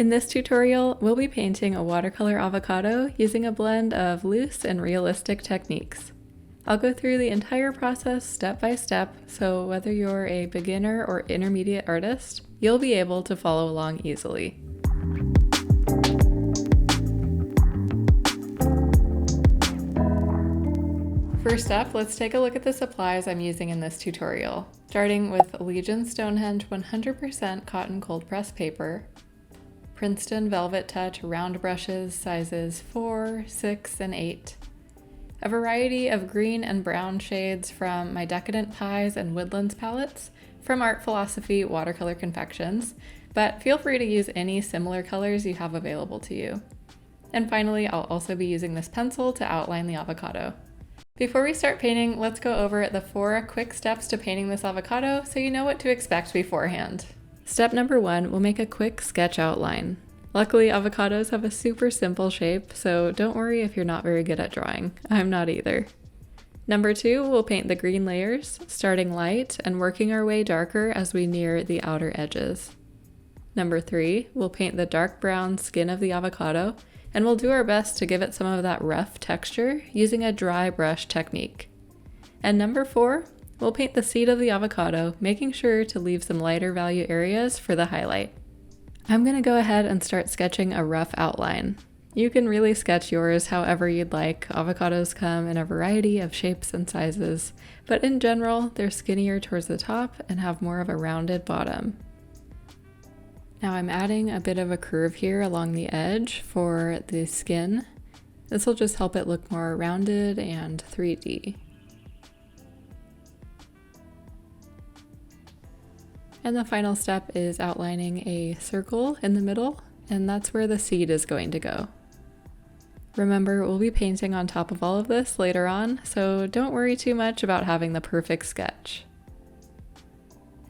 In this tutorial, we'll be painting a watercolor avocado using a blend of loose and realistic techniques. I'll go through the entire process step by step, so whether you're a beginner or intermediate artist, you'll be able to follow along easily. First up, let's take a look at the supplies I'm using in this tutorial, starting with Legion Stonehenge 100% cotton cold press paper, Princeton Velvet Touch round brushes sizes 4, 6, and 8, a variety of green and brown shades from my Decadent Pies and Woodlands palettes from Art Philosophy Watercolor Confections, but feel free to use any similar colors you have available to you. And finally, I'll also be using this pencil to outline the avocado. Before we start painting, let's go over the 4 quick steps to painting this avocado so you know what to expect beforehand. Step number 1, we'll make a quick sketch outline. Luckily, avocados have a super simple shape, so don't worry if you're not very good at drawing. I'm not either. Number 2, we'll paint the green layers, starting light and working our way darker as we near the outer edges. Number 3, we'll paint the dark brown skin of the avocado, and we'll do our best to give it some of that rough texture using a dry brush technique. And number 4, we'll paint the seed of the avocado, making sure to leave some lighter value areas for the highlight. I'm going to go ahead and start sketching a rough outline. You can really sketch yours however you'd like. Avocados come in a variety of shapes and sizes, but in general, they're skinnier towards the top and have more of a rounded bottom. Now I'm adding a bit of a curve here along the edge for the skin. This will just help it look more rounded and 3D. And the final step is outlining a circle in the middle, and that's where the seed is going to go. Remember, we'll be painting on top of all of this later on, so don't worry too much about having the perfect sketch.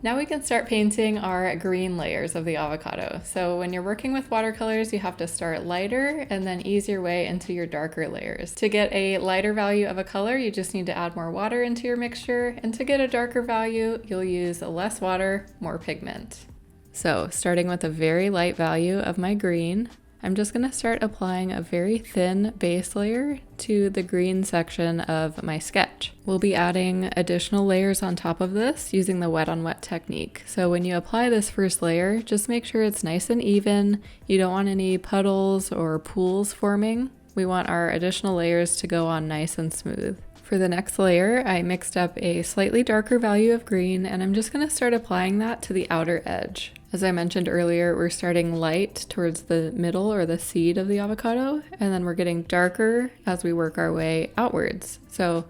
Now we can start painting our green layers of the avocado. So when you're working with watercolors, you have to start lighter and then ease your way into your darker layers. To get a lighter value of a color, you just need to add more water into your mixture, and to get a darker value, you'll use less water, more pigment. So starting with a very light value of my green, I'm just going to start applying a very thin base layer to the green section of my sketch. We'll be adding additional layers on top of this using the wet on wet technique. So when you apply this first layer, just make sure it's nice and even. You don't want any puddles or pools forming. We want our additional layers to go on nice and smooth. For the next layer, I mixed up a slightly darker value of green, and I'm just going to start applying that to the outer edge. As I mentioned earlier, we're starting light towards the middle or the seed of the avocado, and then we're getting darker as we work our way outwards. So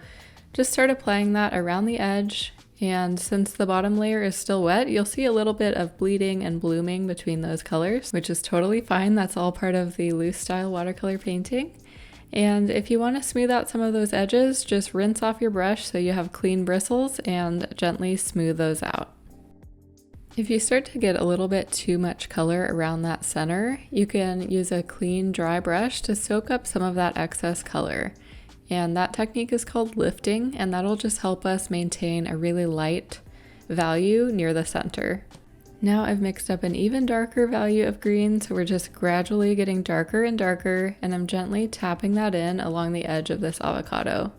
just start applying that around the edge, and since the bottom layer is still wet, you'll see a little bit of bleeding and blooming between those colors, which is totally fine. That's all part of the loose style watercolor painting. And if you want to smooth out some of those edges, just rinse off your brush so you have clean bristles and gently smooth those out. If you start to get a little bit too much color around that center, you can use a clean dry brush to soak up some of that excess color. And that technique is called lifting, and that'll just help us maintain a really light value near the center. Now I've mixed up an even darker value of green, so we're just gradually getting darker and darker, and I'm gently tapping that in along the edge of this avocado.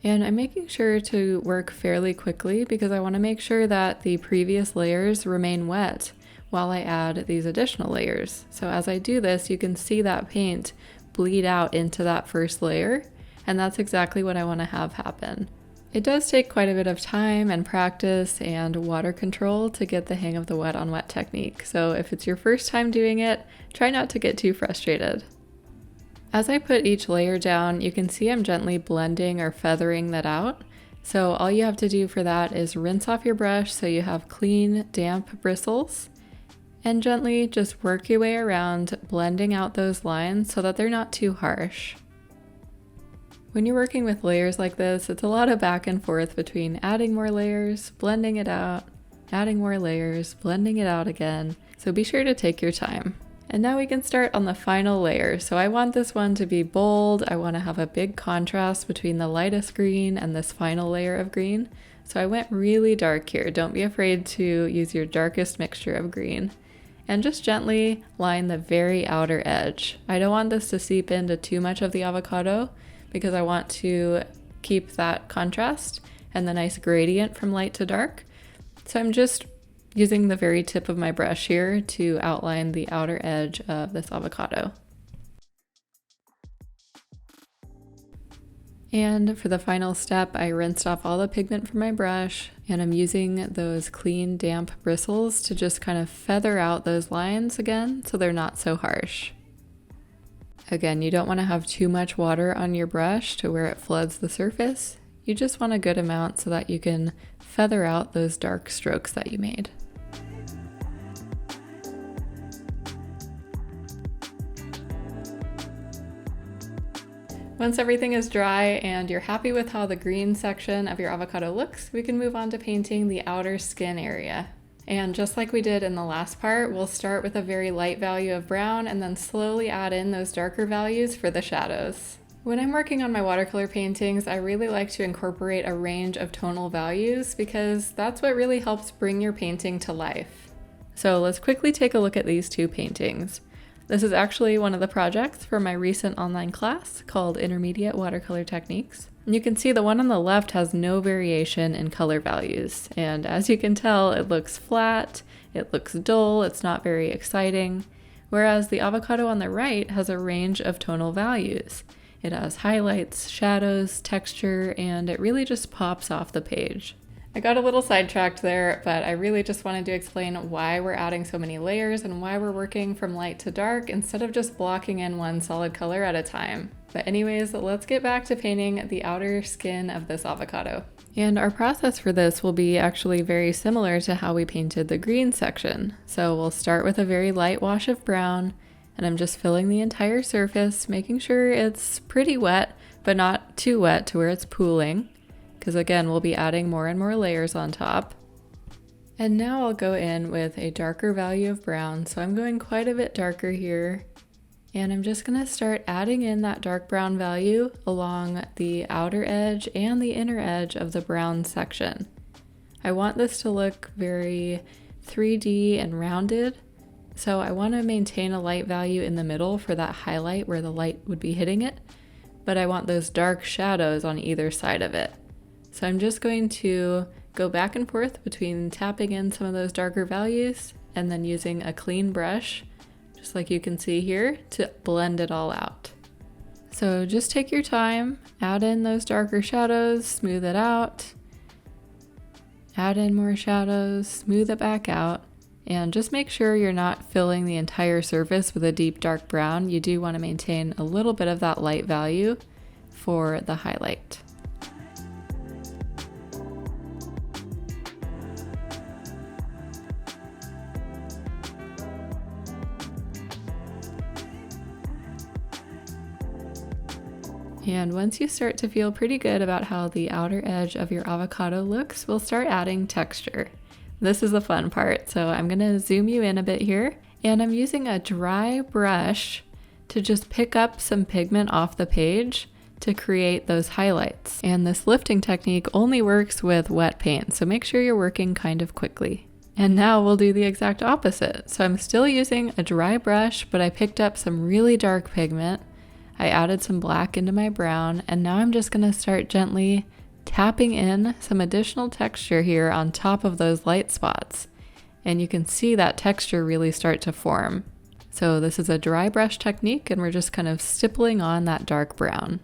And I'm making sure to work fairly quickly because I want to make sure that the previous layers remain wet while I add these additional layers. So as I do this, you can see that paint bleed out into that first layer, and that's exactly what I want to have happen. It does take quite a bit of time and practice and water control to get the hang of the wet on wet technique, so if it's your first time doing it, try not to get too frustrated. As I put each layer down, you can see I'm gently blending or feathering that out. So all you have to do for that is rinse off your brush so you have clean, damp bristles, and gently just work your way around blending out those lines so that they're not too harsh. When you're working with layers like this, it's a lot of back and forth between adding more layers, blending it out, adding more layers, blending it out again, so be sure to take your time. And now we can start on the final layer. So I want this one to be bold. I want to have a big contrast between the lightest green and this final layer of green. So I went really dark here. Don't be afraid to use your darkest mixture of green. and just gently line the very outer edge. I don't want this to seep into too much of the avocado because I want to keep that contrast and the nice gradient from light to dark. So I'm just using the very tip of my brush here to outline the outer edge of this avocado. And for the final step, I rinsed off all the pigment from my brush, and I'm using those clean, damp bristles to just kind of feather out those lines again so they're not so harsh. Again, you don't want to have too much water on your brush to where it floods the surface. You just want a good amount so that you can feather out those dark strokes that you made. Once everything is dry and you're happy with how the green section of your avocado looks, we can move on to painting the outer skin area. And just like we did in the last part, we'll start with a very light value of brown and then slowly add in those darker values for the shadows. When I'm working on my watercolor paintings, I really like to incorporate a range of tonal values because that's what really helps bring your painting to life. So let's quickly take a look at these two paintings. This is actually one of the projects for my recent online class called Intermediate Watercolor Techniques. And you can see the one on the left has no variation in color values. And as you can tell, it looks flat, it looks dull, it's not very exciting. Whereas the avocado on the right has a range of tonal values. It has highlights, shadows, texture, and it really just pops off the page. I got a little sidetracked there, but I really just wanted to explain why we're adding so many layers and why we're working from light to dark instead of just blocking in one solid color at a time. But anyways, let's get back to painting the outer skin of this avocado. And our process for this will be actually very similar to how we painted the green section. So we'll start with a very light wash of brown, and I'm just filling the entire surface, making sure it's pretty wet, but not too wet to where it's pooling. Because again, we'll be adding more and more layers on top. And now I'll go in with a darker value of brown. So I'm going quite a bit darker here. And I'm just gonna start adding in that dark brown value along the outer edge and the inner edge of the brown section. I want this to look very 3D and rounded. So I want to maintain a light value in the middle for that highlight where the light would be hitting it. But I want those dark shadows on either side of it. So I'm just going to go back and forth between tapping in some of those darker values and then using a clean brush, just like you can see here, to blend it all out. So just take your time, add in those darker shadows, smooth it out, add in more shadows, smooth it back out, and just make sure you're not filling the entire surface with a deep dark brown. You do want to maintain a little bit of that light value for the highlight. And once you start to feel pretty good about how the outer edge of your avocado looks, we'll start adding texture. This is the fun part, so I'm gonna zoom you in a bit here, and I'm using a dry brush to just pick up some pigment off the page to create those highlights. And this lifting technique only works with wet paint, so make sure you're working kind of quickly. And now we'll do the exact opposite. So I'm still using a dry brush, but I picked up some really dark pigment. I added some black into my brown, and now I'm just gonna start gently tapping in some additional texture here on top of those light spots. And you can see that texture really start to form. So this is a dry brush technique, and we're just kind of stippling on that dark brown.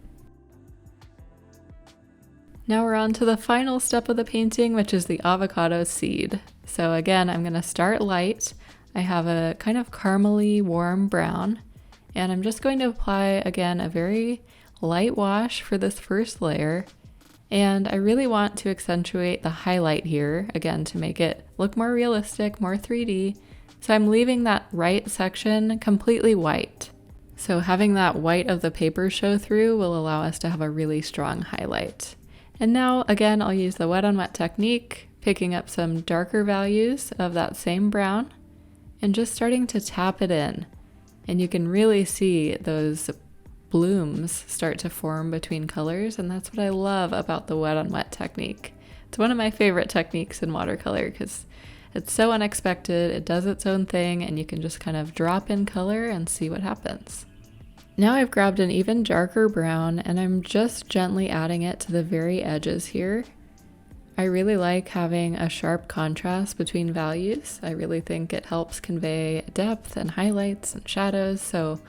Now we're on to the final step of the painting, which is the avocado seed. So again, I'm gonna start light. I have a kind of caramely warm brown, and I'm just going to apply, again, a very light wash for this first layer. And I really want to accentuate the highlight here, again, to make it look more realistic, more 3D. So I'm leaving that right section completely white. So having that white of the paper show through will allow us to have a really strong highlight. And now, again, I'll use the wet on wet technique, picking up some darker values of that same brown and just starting to tap it in. And you can really see those blooms start to form between colors, and that's what I love about the wet on wet technique. It's one of my favorite techniques in watercolor because It's so unexpected, it does its own thing, and you can just kind of drop in color and see what happens. Now I've grabbed an even darker brown and I'm just gently adding it to the very edges here. I really like having a sharp contrast between values. I really think it helps convey depth and highlights and shadows, so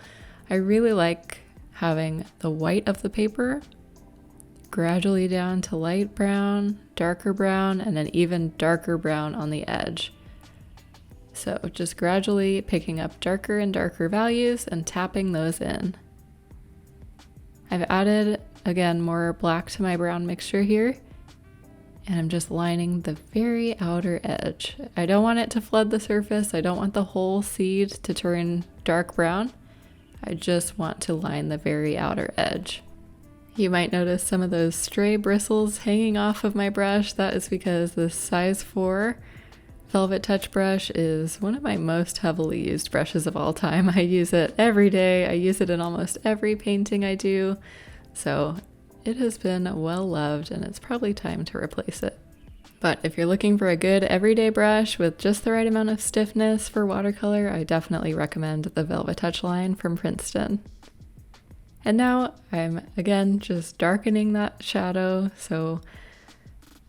I really like having the white of the paper gradually down to light brown, darker brown, and an even darker brown on the edge. So just gradually picking up darker and darker values and tapping those in. I've added, again, more black to my brown mixture here, and I'm just lining the very outer edge. I don't want it to flood the surface. I don't want the whole seed to turn dark brown. I just want to line the very outer edge. You might notice some of those stray bristles hanging off of my brush. That is because this size 4 Velvet Touch brush is one of my most heavily used brushes of all time. I use it every day. I use it in almost every painting I do. So it has been well loved and it's probably time to replace it. But if you're looking for a good everyday brush with just the right amount of stiffness for watercolor, I definitely recommend the Velvet Touch line from Princeton. And now I'm again just darkening that shadow, so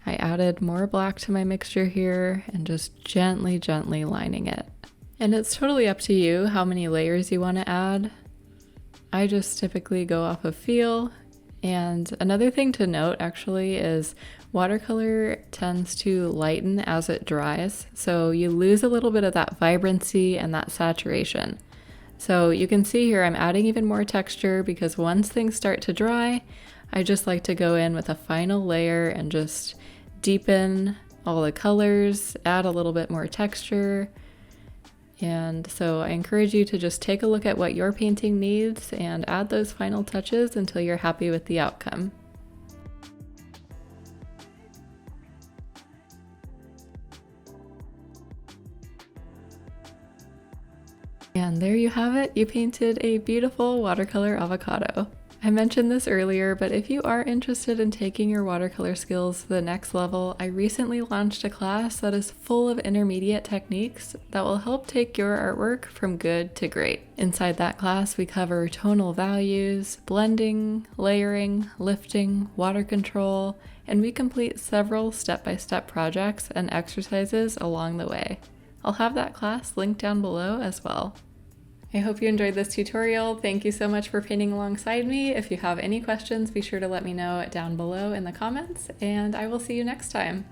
I added more black to my mixture here and just gently lining it. And it's totally up to you how many layers you want to add. I just typically go off of feel. And another thing to note actually is watercolor tends to lighten as it dries, so you lose a little bit of that vibrancy and that saturation. So you can see here I'm adding even more texture because once things start to dry, I just like to go in with a final layer and just deepen all the colors, add a little bit more texture. And so I encourage you to just take a look at what your painting needs and add those final touches until you're happy with the outcome. And there you have it, you painted a beautiful watercolor avocado. I mentioned this earlier, but if you are interested in taking your watercolor skills to the next level, I recently launched a class that is full of intermediate techniques that will help take your artwork from good to great. Inside that class, we cover tonal values, blending, layering, lifting, water control, and we complete several step-by-step projects and exercises along the way. I'll have that class linked down below as well. I hope you enjoyed this tutorial. Thank you so much for painting alongside me. If you have any questions, be sure to let me know down below in the comments, and I will see you next time.